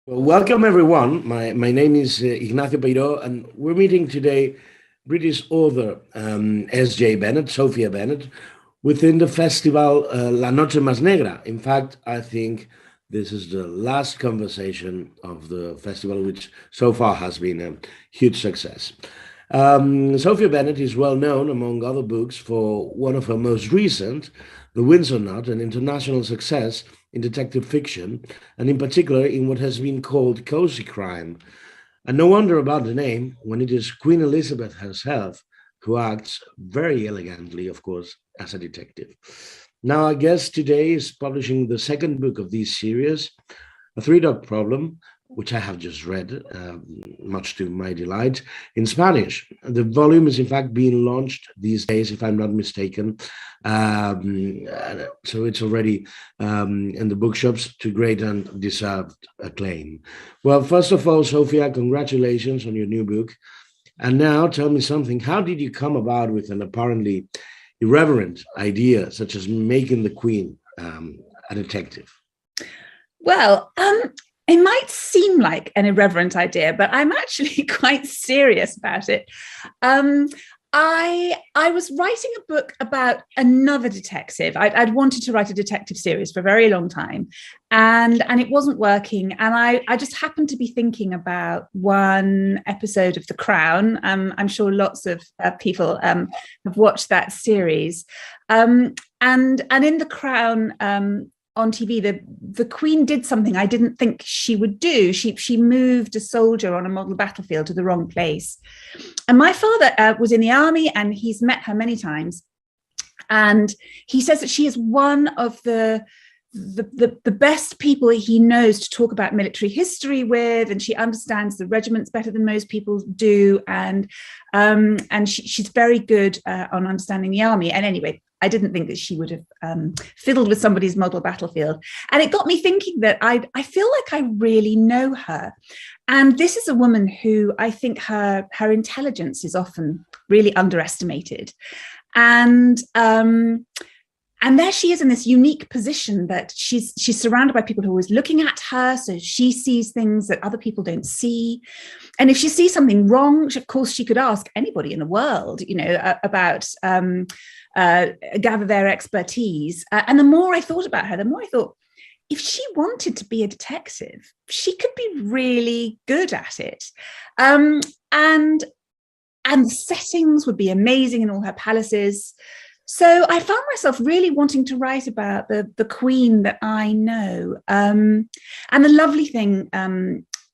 Well, welcome everyone. My name is Ignacio Peyró, and we're meeting today British author S.J. Bennett, Sophia Bennett, within the festival La Noche Más Negra. In fact, I think this is the last conversation of the festival, which so far has been a huge success. Sophia Bennett is well known, among other books, for one of her most recent, The Windsor Knot, an international success in detective fiction, and in particular in what has been called cozy crime. And no wonder about the name when it is Queen Elizabeth herself who acts very elegantly, of course, as a detective. Now, our guest today is publishing the second book of this series, A Three Dog Problem, which I have just read, much to my delight, in Spanish. The volume is in fact being launched these days, if I'm not mistaken. So it's already in the bookshops to great and deserved acclaim. Well, first of all, Sophia, congratulations on your new book. And now tell me something. How did you come about with an apparently irreverent idea, such as making the Queen a detective? Well, it might seem like an irreverent idea, but I'm actually quite serious about it. I was writing a book about another detective. I'd wanted to write a detective series for a very long time, and it wasn't working. And I just happened to be thinking about one episode of The Crown. I'm sure lots of people have watched that series. And in The Crown, on TV, the Queen did something I didn't think she would do. She moved a soldier on a model battlefield to the wrong place. And my father was in the army, and he's met her many times. And he says that she is one of the best people he knows to talk about military history with, and she understands the regiments better than most people do. And she's very good on understanding the army. And anyway, I didn't think that she would have fiddled with somebody's model battlefield. And it got me thinking that I feel like I really know her. And this is a woman who I think her intelligence is often really underestimated. And there she is in this unique position that she's surrounded by people who are always looking at her. So she sees things that other people don't see. And if she sees something wrong, of course, she could ask anybody in the world, about gather their expertise. And the more I thought about her, the more I thought, if she wanted to be a detective, she could be really good at it. And the settings would be amazing in all her palaces. So I found myself really wanting to write about the Queen that I know. And the lovely thing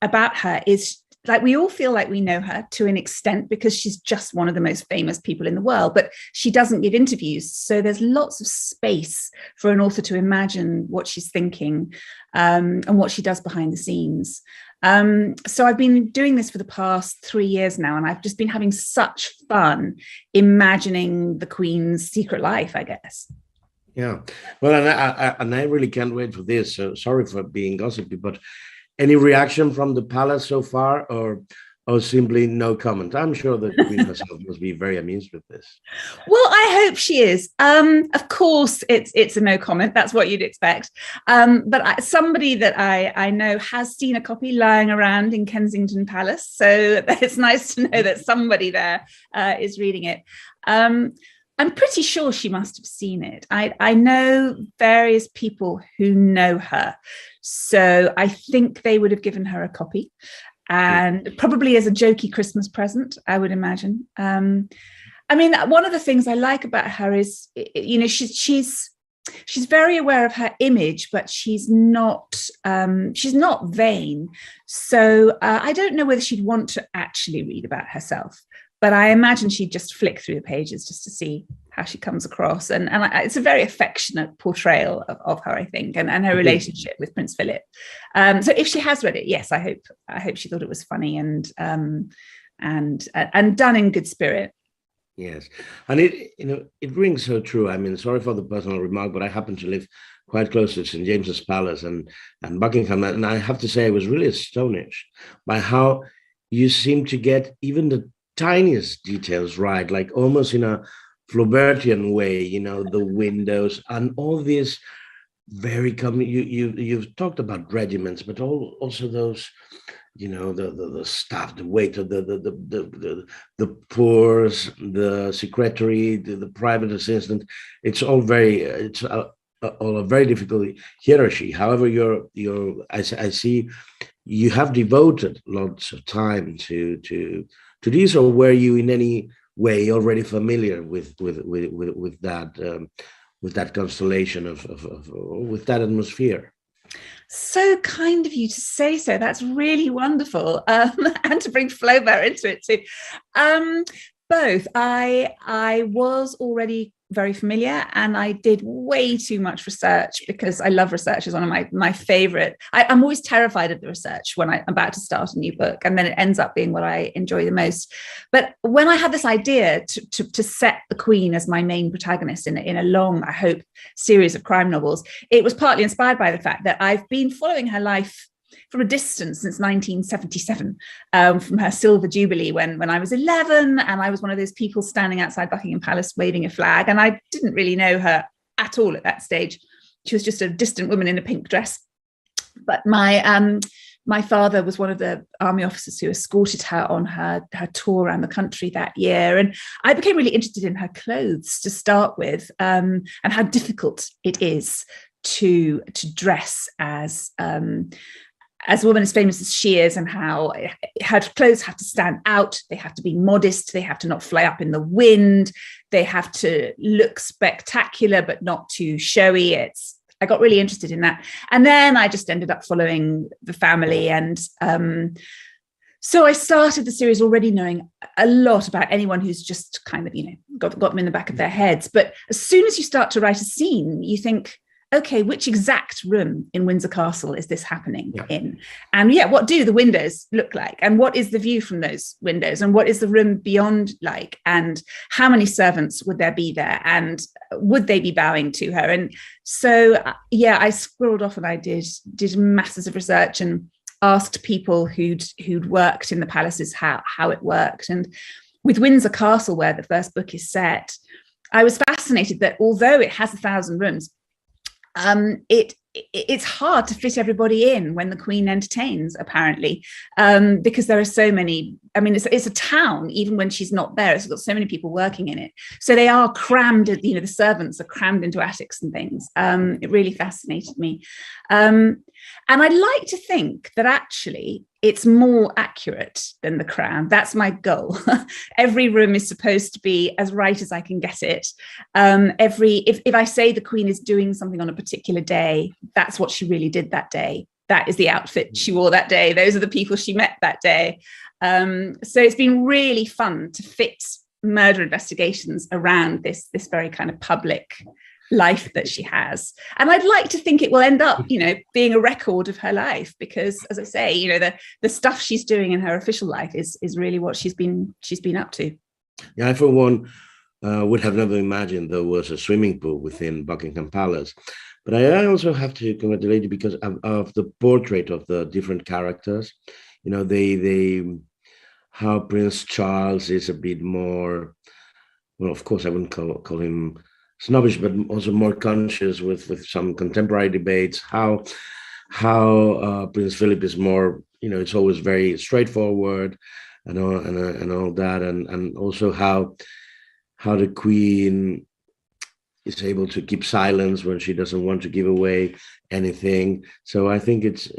about her is, like, we all feel like we know her to an extent because she's just one of the most famous people in the world, but she doesn't give interviews. So there's lots of space for an author to imagine what she's thinking and what she does behind the scenes. So I've been doing this for the past 3 years now, and I've just been having such fun imagining the Queen's secret life, I guess. Yeah, well, and I really can't wait for this. So sorry for being gossipy, but any reaction from the palace so far, or simply no comment? I'm sure the Queen herself must be very amused with this. Well, I hope she is. Of course, it's a no comment. That's what you'd expect. But somebody that I know has seen a copy lying around in Kensington Palace, so it's nice to know that somebody there is reading it. I'm pretty sure she must have seen it. I know various people who know her, so I think they would have given her a copy, and probably as a jokey Christmas present, I would imagine. I mean, one of the things I like about her is, she's very aware of her image, but she's not vain. So I don't know whether she'd want to actually read about herself, but I imagine she'd just flick through the pages just to see how she comes across. And it's a very affectionate portrayal of her, I think, and her relationship with Prince Philip. So if she has read it, yes, I hope she thought it was funny and done in good spirit. Yes, and it rings so true. I mean, sorry for the personal remark, but I happen to live quite close to St. James's Palace and Buckingham, and I have to say I was really astonished by how you seem to get even the tiniest details right, like almost in a Flaubertian way, the windows and all these very common. You've talked about regiments, but also those, the staff, the waiter, the poors, the secretary, the private assistant. It's all all a very difficult hierarchy. However, I see you have devoted lots of time to these, or were you in any way already familiar with that constellation with that atmosphere? So kind of you to say so. That's really wonderful, and to bring Flaubert into it too. Both. I was already very familiar, and I did way too much research because I love research. Is one of my favorite. I'm always terrified of the research when I'm about to start a new book, and then it ends up being what I enjoy the most. But when I had this idea to set the Queen as my main protagonist in a long, I hope, series of crime novels, it was partly inspired by the fact that I've been following her life from a distance since 1977, from her silver jubilee when I was 11, and I was one of those people standing outside Buckingham Palace waving a flag, and I didn't really know her at all at that stage. She was just a distant woman in a pink dress. But my father was one of the army officers who escorted her on her tour around the country that year, and I became really interested in her clothes to start with, and how difficult it is to dress as a woman as famous as she is, and how her clothes have to stand out. They have to be modest. They have to not fly up in the wind. They have to look spectacular, but not too showy. I got really interested in that. And then I just ended up following the family. And so I started the series already knowing a lot about anyone who's just kind of, got them in the back of their heads. But as soon as you start to write a scene, you think, okay, which exact room in Windsor Castle is this happening in? And what do the windows look like? And what is the view from those windows? And what is the room beyond like? And how many servants would there be there? And would they be bowing to her? And so, I squirreled off and I did masses of research and asked people who'd worked in the palaces how it worked. And with Windsor Castle, where the first book is set, I was fascinated that although it has 1,000 rooms, it's hard to fit everybody in when the Queen entertains, apparently, because there are so many. I mean, it's a town, even when she's not there. It's got so many people working in it, so they are crammed. The servants are crammed into attics and things. It really fascinated me, and I'd like to think that actually it's more accurate than The Crown. That's my goal. Every room is supposed to be as right as I can get it. If I say the Queen is doing something on a particular day, that's what she really did that day. That is the outfit she wore that day. Those are the people she met that day. So it's been really fun to fit murder investigations around this very kind of public life that she has. And I'd like to think it will end up, being a record of her life, because, as I say, the stuff she's doing in her official life is really what she's been up to. Yeah, I, for one, would have never imagined there was a swimming pool within Buckingham Palace. But I also have to congratulate you because of the portrait of the different characters. How Prince Charles is a bit more, well, of course, I wouldn't call him snobbish, but also more conscious with some contemporary debates. How Prince Philip is more, it's always very straightforward and all that, and also how the Queen is able to keep silence when she doesn't want to give away anything. So I think it's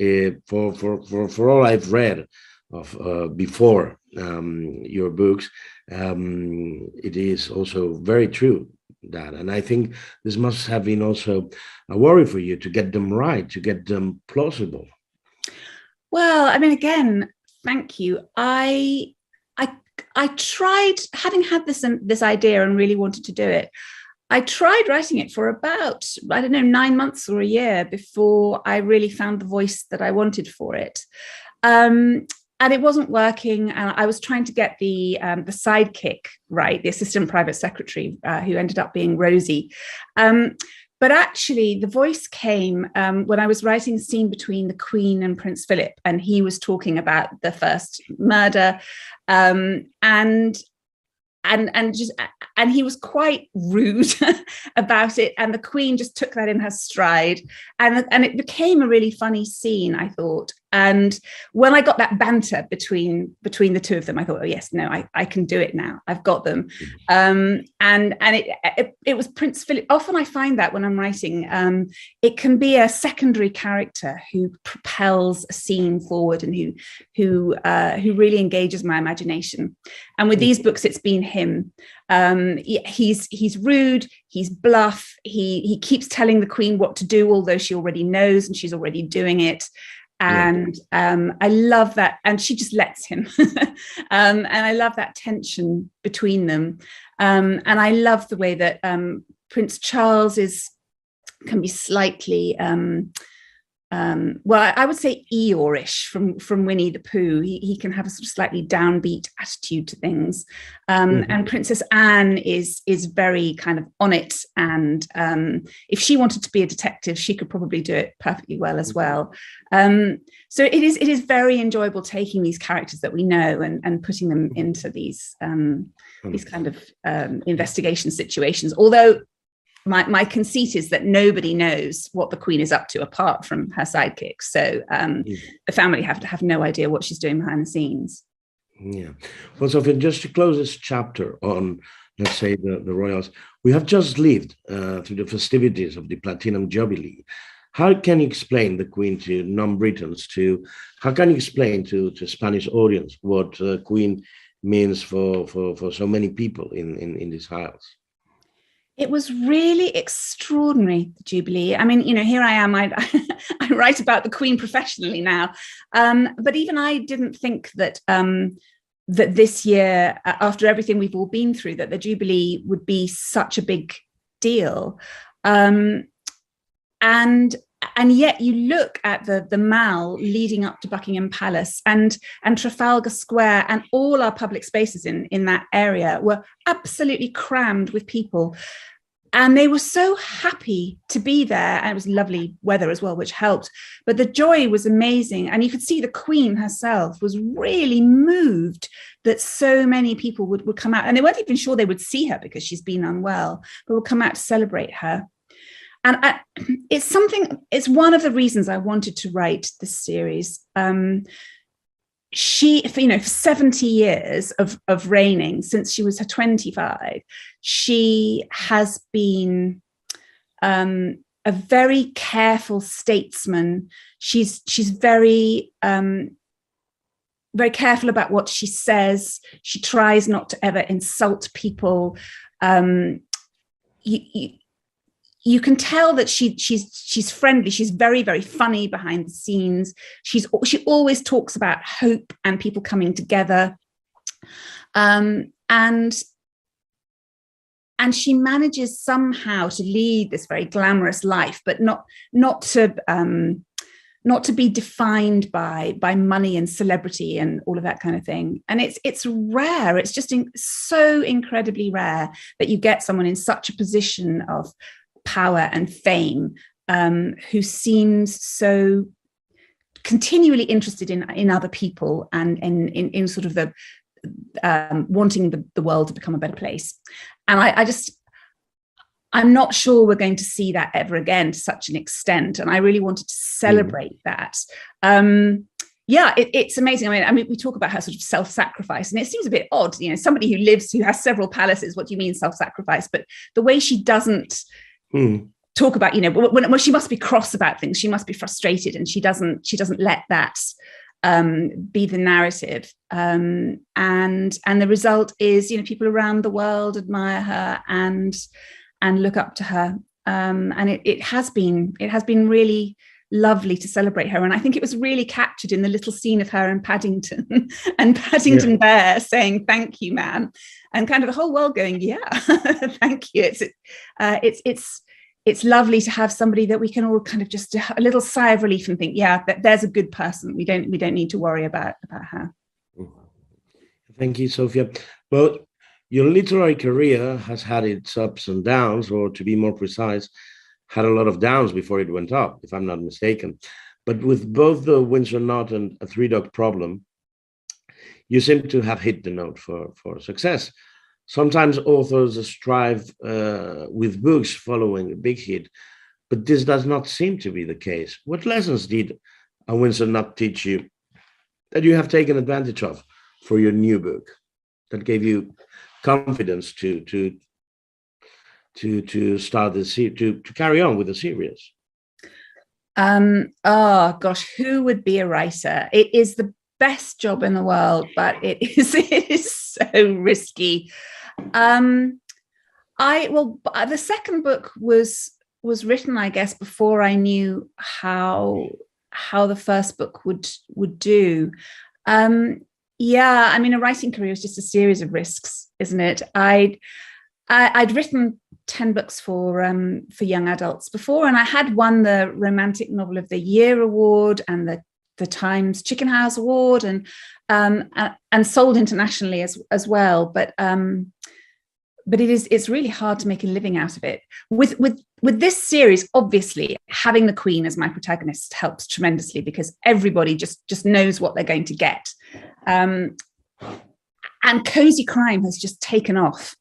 for all I've read of before your books, it is also very true. That, and I think this must have been also a worry for you to get them right, to get them plausible. Well, I mean, again, thank you. I tried, having had this idea and really wanted to do it. I tried writing it for about, 9 months or a year before I really found the voice that I wanted for it. And it wasn't working. And I was trying to get the sidekick right, the assistant private secretary, who ended up being Rosie. But actually, the voice came when I was writing a scene between the Queen and Prince Philip, and he was talking about the first murder. And and he was quite rude about it, and the Queen just took that in her stride, and it became a really funny scene, I thought. And when I got that banter between the two of them, I thought, oh yes, no, I can do it now. I've got them. And it was Prince Philip. Often I find that when I'm writing, it can be a secondary character who propels a scene forward and who really engages my imagination. And with these books, it's been him. He's rude, he's bluff, he keeps telling the Queen what to do, although she already knows and she's already doing it. And I love that, and she just lets him. And I love that tension between them. And I love the way that Prince Charles can be slightly well, I would say Eeyore-ish from Winnie the Pooh. He can have a sort of slightly downbeat attitude to things. And Princess Anne is very kind of on it. And if she wanted to be a detective, she could probably do it perfectly well as well. So it is very enjoyable taking these characters that we know and putting them into these kind of investigation situations. Although my conceit is that nobody knows what the Queen is up to apart from her sidekicks. So the family have to have no idea what she's doing behind the scenes. Yeah. Well, Sophia, just to close this chapter on, let's say, the royals, we have just lived through the festivities of the Platinum Jubilee. How can you explain the Queen to non-Britons? How can you explain to Spanish audience what Queen means for so many people in these isles? It was really extraordinary, the Jubilee. I mean, here I am, I write about the Queen professionally now. But even I didn't think that that this year, after everything we've all been through, that the Jubilee would be such a big deal. And yet you look at the Mall leading up to Buckingham Palace and Trafalgar Square, and all our public spaces in that area were absolutely crammed with people. And they were so happy to be there. And it was lovely weather as well, which helped. But the joy was amazing. And you could see the Queen herself was really moved that so many people would come out. And they weren't even sure they would see her because she's been unwell, but would come out to celebrate her. And it's one of the reasons I wanted to write this series. She, for 70 years of reigning, since she was 25, she has been a very careful statesman. She's very very careful about what she says. She tries not to ever insult people. You can tell that she's friendly. She's very, very funny behind the scenes. She always talks about hope and people coming together, and she manages somehow to lead this very glamorous life, but not to be defined by money and celebrity and all of that kind of thing. And it's rare. It's just so incredibly rare that you get someone in such a position of power and fame who seems so continually interested in other people and in sort of the wanting the world to become a better place. And I'm not sure we're going to see that ever again to such an extent. And I really wanted to celebrate that. It's amazing. I mean, we talk about her sort of self-sacrifice, and it seems a bit odd, somebody who has several palaces. What do you mean self-sacrifice? But the way she doesn't talk about, when she must be cross about things, she must be frustrated, and she doesn't let that be the narrative. And the result is, people around the world admire her and look up to her. And it has been really lovely to celebrate her. And I think it was really captured in the little scene of her in Paddington and Paddington Bear saying, "Thank you, ma'am." And kind of the whole world going, "Yeah, thank you." It's lovely to have somebody that we can all kind of just a little sigh of relief and think, yeah, there's a good person. We don't need to worry about her. Thank you, Sophia. Well, your literary career has had its ups and downs, or to be more precise, had a lot of downs before it went up, if I'm not mistaken. But with both the Windsor Knot and A Three Dog Problem, you seem to have hit the note for success. sometimes authors strive with books following a big hit, but this does not seem to be the case. What lessons did a Windsor not teach you that you have taken advantage of for your new book that gave you confidence to start to carry on with the series? Oh gosh, who would be a writer? It is the best job in the world, but it is so risky. The second book was written, I guess, before I knew how the first book would do. Yeah, I mean, a writing career is just a series of risks, isn't it? I'd written 10 books for young adults before, and I had won the Romantic Novel of the Year award and the Times Chicken House award, and sold internationally as well. But it's really hard to make a living out of it. With this series, obviously, having the Queen as my protagonist helps tremendously because everybody just knows what they're going to get. And cozy crime has just taken off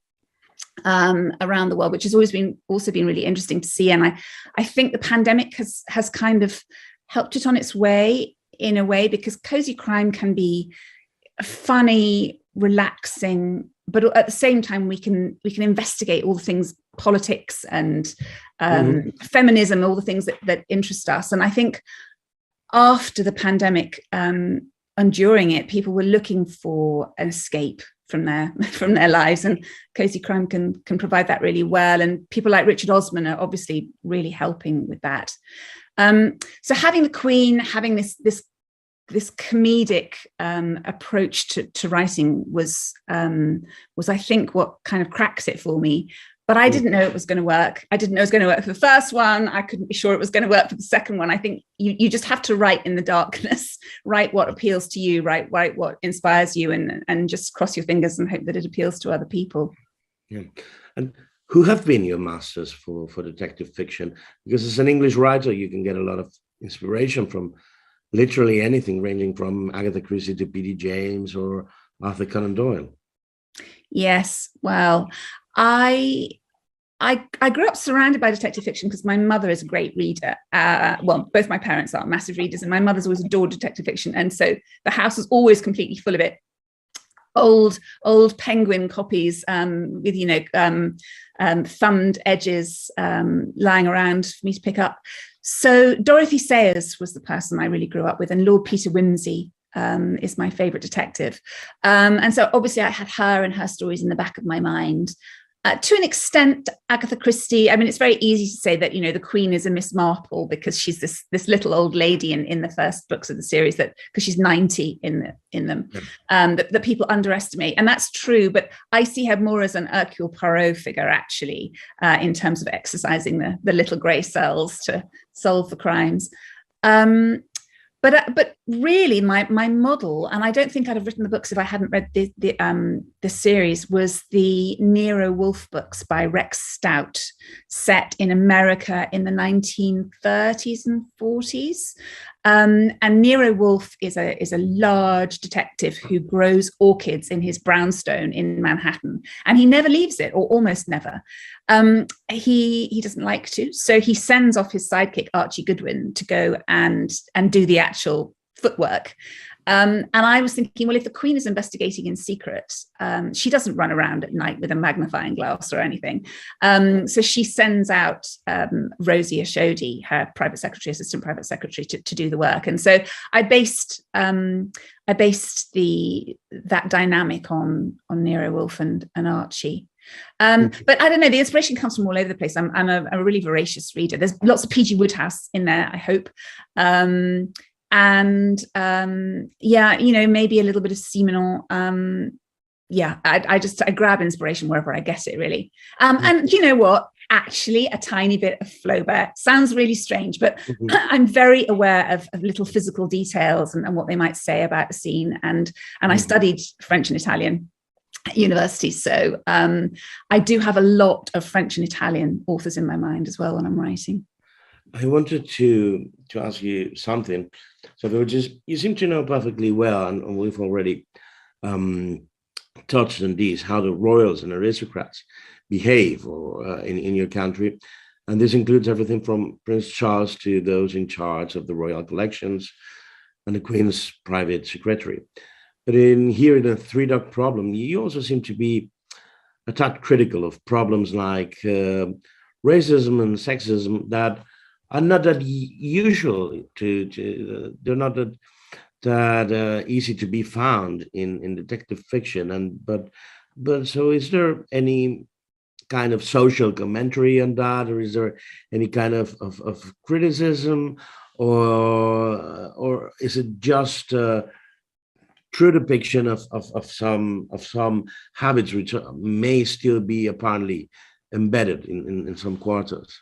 around the world, which has always been really interesting to see. And I think the pandemic has kind of helped it on its way in a way, because cozy crime can be funny, relaxing, but at the same time we can investigate all the things, politics and feminism, all the things that interest us. And I think after the pandemic and during it, people were looking for an escape from their lives, and cozy crime can provide that really well. And people like Richard Osman are obviously really helping with that. So having the Queen, having this comedic approach to writing was I think what kind of cracks it for me. But I didn't know it was going to work. I didn't know it was going to work for the first one. I couldn't be sure it was going to work for the second one. I think you just have to write in the darkness, write what appeals to you, write what inspires you, and just cross your fingers and hope that it appeals to other people. Yeah. And who have been your masters for detective fiction? Because as an English writer, you can get a lot of inspiration from literally anything, ranging from Agatha Christie to P.D. James or Arthur Conan Doyle. Yes, well, I grew up surrounded by detective fiction because my mother is a great reader. Both my parents are massive readers, and my mother's always adored detective fiction, and so the house was always completely full of it. Old Penguin copies with thumbed edges lying around for me to pick up. So Dorothy Sayers was the person I really grew up with, and Lord Peter Wimsey is my favorite detective. And so obviously I had her and her stories in the back of my mind. To an extent, Agatha Christie, I mean, it's very easy to say that, the Queen is a Miss Marple because she's this little old lady in the first books of the series, that because she's 90 in them, that people underestimate. And that's true, but I see her more as an Hercule Poirot figure, actually, in terms of exercising the little grey cells to solve the crimes. But really, my model, and I don't think I'd have written the books if I hadn't read the series, was the Nero Wolfe books by Rex Stout, set in America in the 1930s and 40s. And Nero Wolfe is a large detective who grows orchids in his brownstone in Manhattan, and he never leaves it, or almost never. He doesn't like to, so he sends off his sidekick Archie Goodwin to go and do the actual footwork. And I was thinking, well, if the Queen is investigating in secret, she doesn't run around at night with a magnifying glass or anything. So she sends out Rosie Ashodi, her assistant private secretary, to do the work. And so I based that dynamic on Nero Wolfe and Archie. But I don't know, the inspiration comes from all over the place. I'm a really voracious reader. There's lots of P.G. Wodehouse in there, I hope. Maybe a little bit of Simenon. I grab inspiration wherever I get it, really. And you know what? Actually, a tiny bit of Flaubert. Sounds really strange, but I'm very aware of little physical details and what they might say about a scene. And I studied French and Italian at university, so I do have a lot of French and Italian authors in my mind as well when I'm writing. I wanted to ask you something. So you seem to know perfectly well, and we've already touched on these, how the royals and aristocrats behave or in your country. And this includes everything from Prince Charles to those in charge of the royal collections and the Queen's private secretary. But here in the Three Dog Problem, you also seem to be a touch critical of problems like racism and sexism that are not that usual they're not that easy to be found in detective fiction. But so is there any kind of social commentary on that, or is there any kind of criticism, or is it just true depiction of some habits which may still be apparently embedded in some quarters?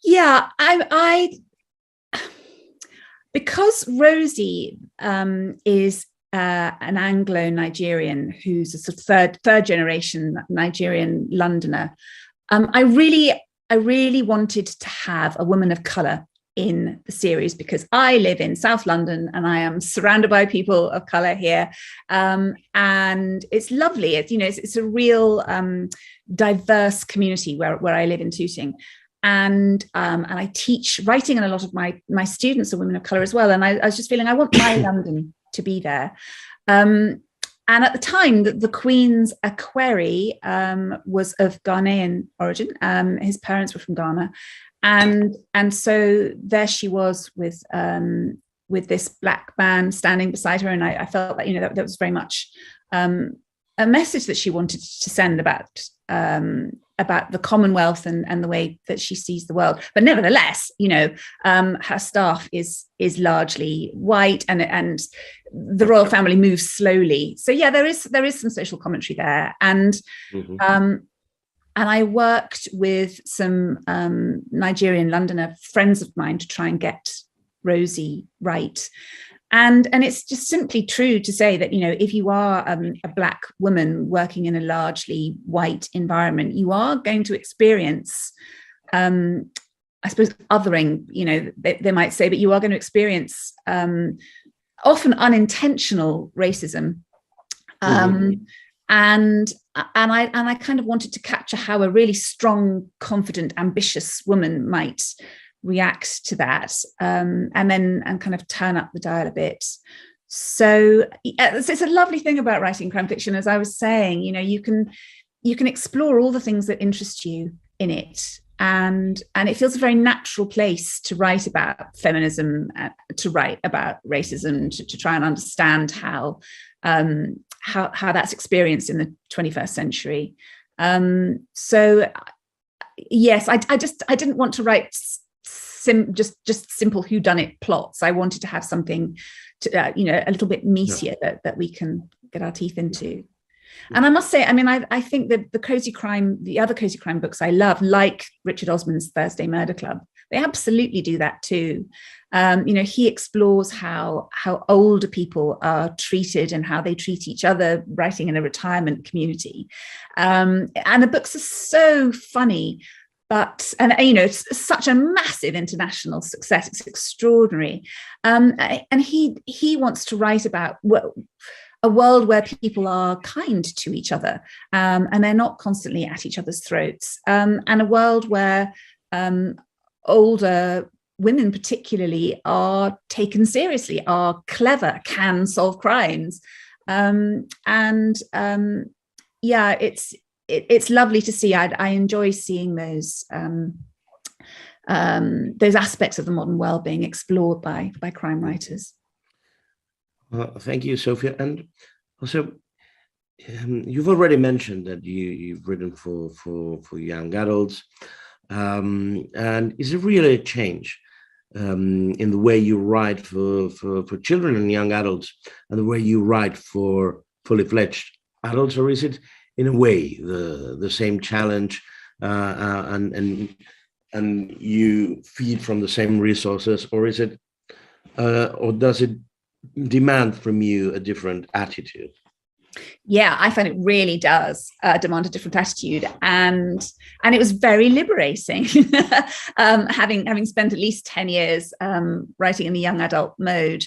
Yeah, I because Rosie is an Anglo-Nigerian who's a sort of third generation Nigerian Londoner. I really wanted to have a woman of colour in the series because I live in South London and I am surrounded by people of colour here, and it's lovely. It's a real diverse community where I live in Tooting. And I teach writing, and a lot of my students are women of colour as well. And I was just feeling I want my London to be there. And at the time, the Queen's equerry was of Ghanaian origin. His parents were from Ghana, and so there she was with this black man standing beside her, and I felt that that was very much a message that she wanted to send about the Commonwealth and the way that she sees the world. But nevertheless, her staff is largely white, and the royal family moves slowly. So yeah, there is some social commentary there, and I worked with some Nigerian Londoner friends of mine to try and get Rosie right. And it's just simply true to say that, if you are a Black woman working in a largely white environment, you are going to experience, I suppose, othering, they might say, but you are going to experience often unintentional racism. And I kind of wanted to capture how a really strong, confident, ambitious woman might react to that, and kind of turn up the dial a bit. So it's a lovely thing about writing crime fiction, as I was saying. You can explore all the things that interest you in it, and it feels a very natural place to write about feminism, to write about racism, to try and understand how that's experienced in the 21st century. So yes, I didn't want to write just simple whodunit plots. I wanted to have something to, a little bit meatier that we can get our teeth into. And I must say, I think that the other cozy crime books I love, like Richard Osman's Thursday Murder Club, they absolutely do that too. He explores how older people are treated and how they treat each other, writing in a retirement community. And the books are so funny. But it's such a massive international success. It's extraordinary, and he wants to write about a world where people are kind to each other, and they're not constantly at each other's throats, and a world where older women, particularly, are taken seriously, are clever, can solve crimes, It's lovely to see. I enjoy seeing those aspects of the modern world being explored by crime writers. Thank you, Sophia. And also, you've already mentioned that you've written for young adults, and is it really a change in the way you write for children and young adults, and the way you write for fully fledged adults, or is it in a way the same challenge, and you feed from the same resources, or is it or does it demand from you a different attitude? Yeah, I find it really does demand a different attitude, and it was very liberating. Having spent at least 10 years writing in the young adult mode,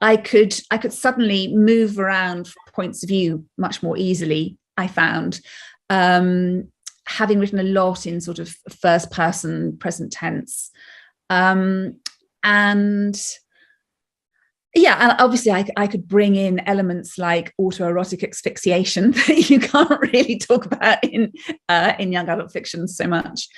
I could suddenly move around points of view much more easily, I found. Having written a lot in sort of first person, present tense. And yeah, and obviously I could bring in elements like autoerotic asphyxiation that you can't really talk about in young adult fiction so much.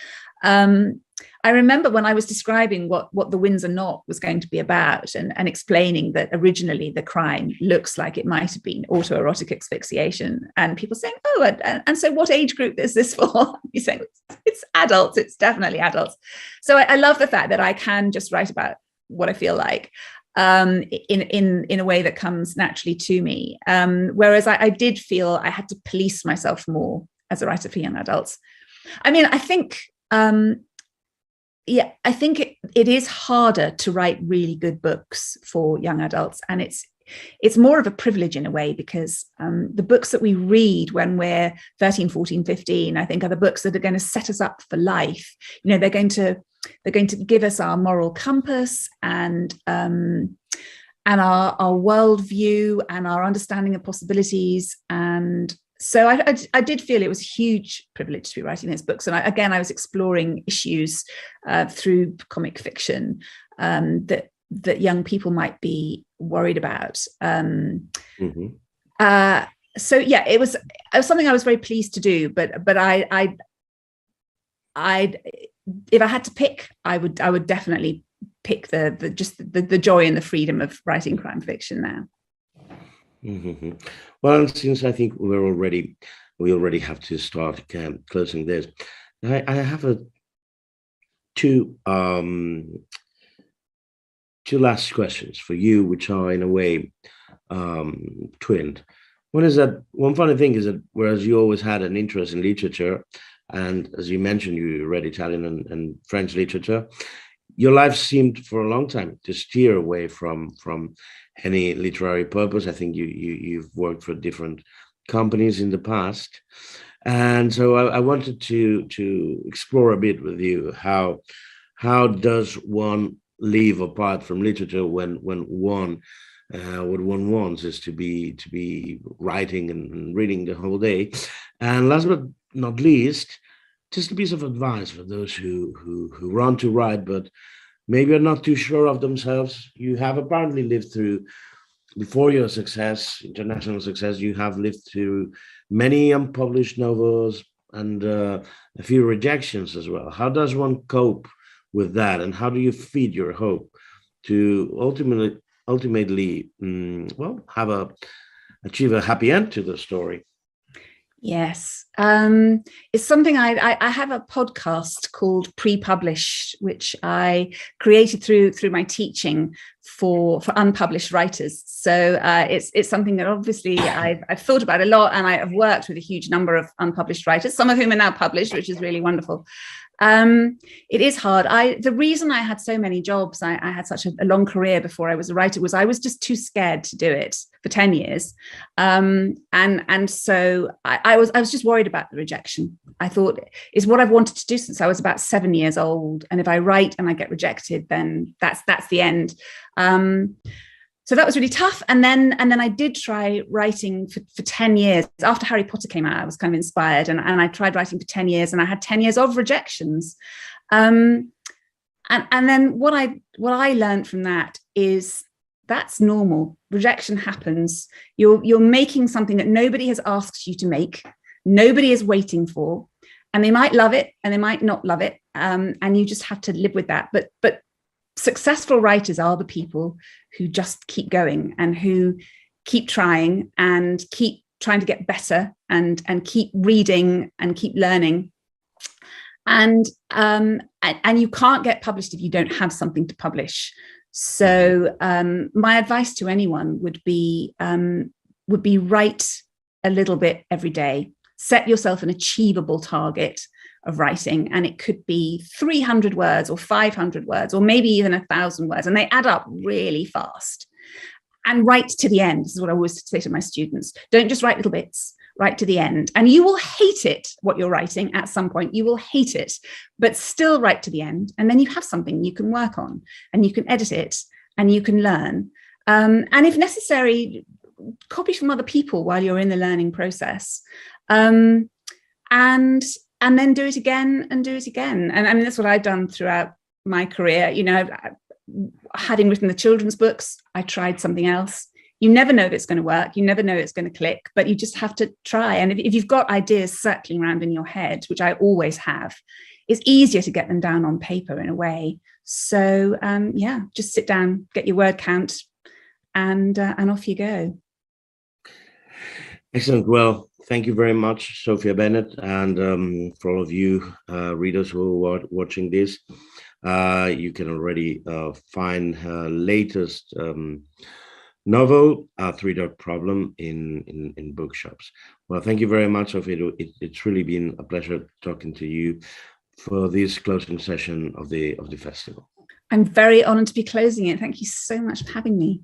I remember when I was describing what The Windsor Knot was going to be about and explaining that originally the crime looks like it might have been autoerotic asphyxiation, and people saying, oh, and so what age group is this for? You're saying, it's adults, it's definitely adults. So I love the fact that I can just write about what I feel like. In a way that comes naturally to me. Whereas I did feel I had to police myself more as a writer for young adults. I mean, I think, it is harder to write really good books for young adults. And it's more of a privilege in a way, because the books that we read when we're 13, 14, 15, I think are the books that are going to set us up for life. You know, they're going to give us our moral compass and our worldview and our understanding of possibilities. And so I did feel it was a huge privilege to be writing those books. And I was exploring issues through comic fiction that young people might be worried about. So yeah, it was something I was very pleased to do. But I if I had to pick, I would definitely pick the joy and the freedom of writing crime fiction now. Mm-hmm. Well, since I think we already have to start closing this, I have two last questions for you, which are in a way twinned. One funny thing is that whereas you always had an interest in literature, and as you mentioned, you read Italian and French literature, your life seemed for a long time to steer away from any literary purpose. I think you've worked for different companies in the past. And so I wanted to explore a bit with you how does one live apart from literature when one what one wants is to be writing and reading the whole day. And last but not least, just a piece of advice for those who want to write but maybe are not too sure of themselves. You have apparently lived through, before your success, international success, you have lived through many unpublished novels and a few rejections as well. How does one cope with that, and how do you feed your hope to ultimately achieve a happy end to the story? Yes, it's something I have a podcast called Pre-Published, which I created through my teaching for unpublished writers. So it's something that obviously I've thought about a lot, and I have worked with a huge number of unpublished writers, some of whom are now published, which is really wonderful. It is hard. The reason I had so many jobs, I had such a long career before I was a writer, was I was just too scared to do it for 10 years. And so I was just worried about the rejection. I thought, it's what I've wanted to do since I was about 7 years old. And if I write and I get rejected, then that's the end. So that was really tough. And then I did try writing for 10 years. After Harry Potter came out, I was kind of inspired, and I tried writing for 10 years, and I had 10 years of rejections. And then what I learned from that is that's normal. Rejection happens. You're making something that nobody has asked you to make. Nobody is waiting for, and they might love it and they might not love it. And you just have to live with that. But successful writers are the people who just keep going and who keep trying and keep trying to get better and keep reading and keep learning. And you can't get published if you don't have something to publish. So my advice to anyone would be write a little bit every day. Set yourself an achievable target of writing, and it could be 300 words or 500 words or maybe even 1,000 words, and they add up really fast. And write to the end. This is what I always say to my students. Don't just write little bits, write to the end. And you will hate it, what you're writing at some point. You will hate it, but still write to the end. And then you have something you can work on, and you can edit it, and you can learn. And if necessary, copy from other people while you're in the learning process. And then do it again and do it again. And I mean, that's what I've done throughout my career. You know, having written the children's books, I tried something else. You never know if it's going to work. You never know it's going to click, but you just have to try. And if you've got ideas circling around in your head, which I always have, it's easier to get them down on paper in a way. So yeah, just sit down, get your word count, and off you go. Excellent. Well, thank you very much, Sophia Bennett, and for all of you readers who are watching this, you can already find her latest novel, Three-Dog Problem, in bookshops. Well, thank you very much, Sophia. It's really been a pleasure talking to you for this closing session of the festival. I'm very honored to be closing it. Thank you so much for having me.